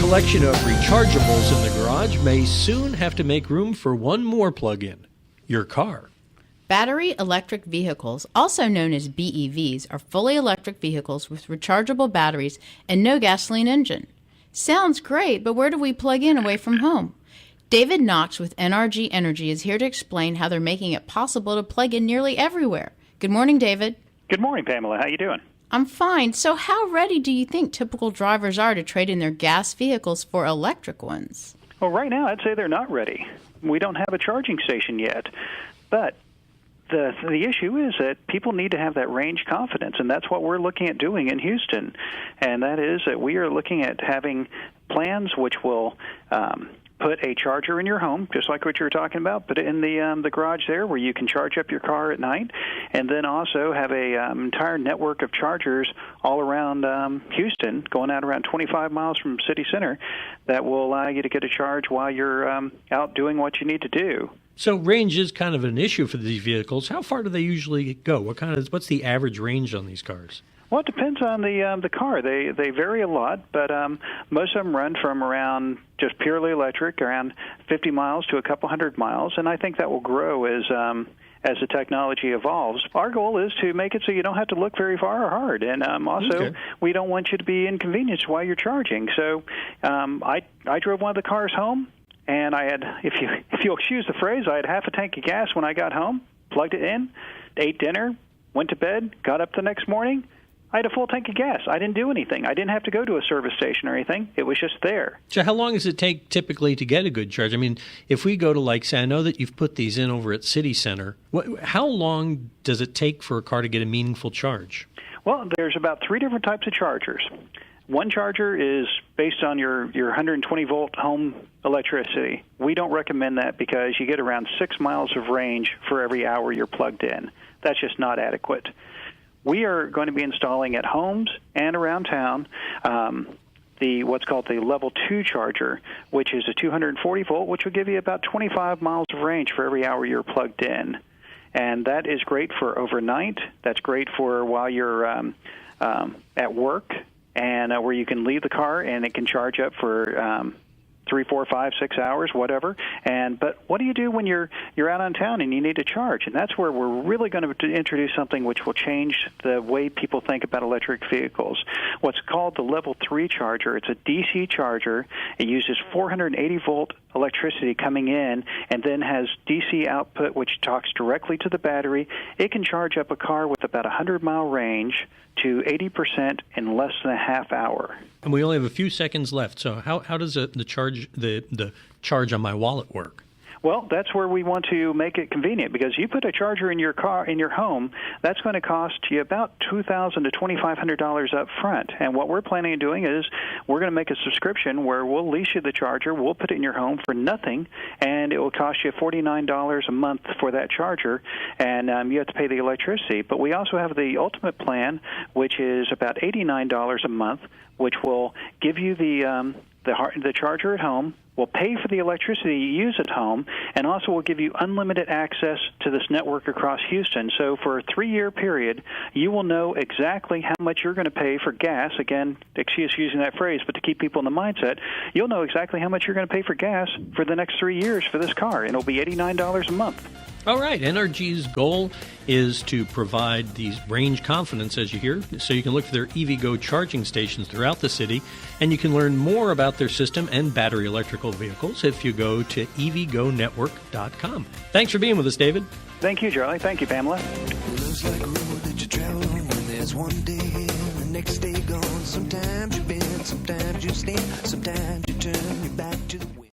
collection of rechargeables in the garage may soon have to make room for one more plug-in, your car. Battery electric vehicles, also known as BEVs, are fully electric vehicles with rechargeable batteries and no gasoline engine. Sounds great, but where do we plug in away from home? David Knox with NRG Energy is here to explain how they're making it possible to plug in nearly everywhere. Good morning, David. Good morning, Pamela. How you doing? I'm fine. So how ready do you think typical drivers are to trade in their gas vehicles for electric ones? Well, right now, I'd say they're not ready. We don't have a charging station yet. But the issue is that people need to have that range confidence, and that's what we're looking at doing in Houston. And that is that we are looking at having plans which will put a charger in your home, just like what you were talking about, put it in the garage there where you can charge up your car at night, and then also have a entire network of chargers all around Houston, going out around 25 miles from city center, that will allow you to get a charge while you're out doing what you need to do. So range is kind of an issue for these vehicles. How far do they usually go? What's the average range on these cars? Well, it depends on the car. They vary a lot, but most of them run from around just purely electric, around 50 miles to a couple hundred miles, and I think that will grow as the technology evolves. Our goal is to make it so you don't have to look very far or hard, and also we don't want you to be inconvenienced while you're charging. So I drove one of the cars home, and I had, if you'll excuse the phrase, I had half a tank of gas when I got home, plugged it in, ate dinner, went to bed, got up the next morning. I had a full tank of gas. I didn't do anything. I didn't have to go to a service station or anything. It was just there. So how long does it take typically to get a good charge? I mean, if we go to, say, I know that you've put these in over at City Center. How long does it take for a car to get a meaningful charge? Well, there's about 3 different types of chargers. One charger is based on your 120-volt home electricity. We don't recommend that because you get around 6 miles of range for every hour you're plugged in. That's just not adequate. We are going to be installing at homes and around town what's called the Level 2 charger, which is a 240-volt, which will give you about 25 miles of range for every hour you're plugged in. And that is great for overnight. That's great for while you're at work, and where you can leave the car and it can charge up for 3, 4, 5, 6 hours, whatever. But what do you do when you're out on town and you need to charge? And that's where we're really going to introduce something which will change the way people think about electric vehicles. What's called the Level 3 charger. It's a DC charger. It uses 480-volt electricity coming in and then has DC output which talks directly to the battery. It can charge up a car with about a 100-mile range to 80% in less than a half hour. And we only have a few seconds left. So how does the charge on my wallet work? Well, that's where we want to make it convenient, because you put a charger in your car, in your home, that's going to cost you about $2,000 to $2,500 up front. And what we're planning on doing is we're going to make a subscription where we'll lease you the charger, we'll put it in your home for nothing, and it will cost you $49 a month for that charger, and you have to pay the electricity. But we also have the ultimate plan, which is about $89 a month, which will give you the charger at home, will pay for the electricity you use at home, and also will give you unlimited access to this network across Houston. So for a 3-year period, you will know exactly how much you're going to pay for gas. Again, excuse using that phrase, but to keep people in the mindset, you'll know exactly how much you're going to pay for gas for the next 3 years for this car, and it'll be $89 a month. All right. NRG's goal is to provide these range confidence, as you hear, so you can look for their EVgo charging stations throughout the city, and you can learn more about their system and battery electrical vehicles if you go to evgonetwork.com. Thanks for being with us, David. Thank you, Charlie. Thank you, Pamela. Looks like a road that you travel on when there's one day here and the next day gone. Sometimes you bend, sometimes you stand, sometimes you turn your back to the wind.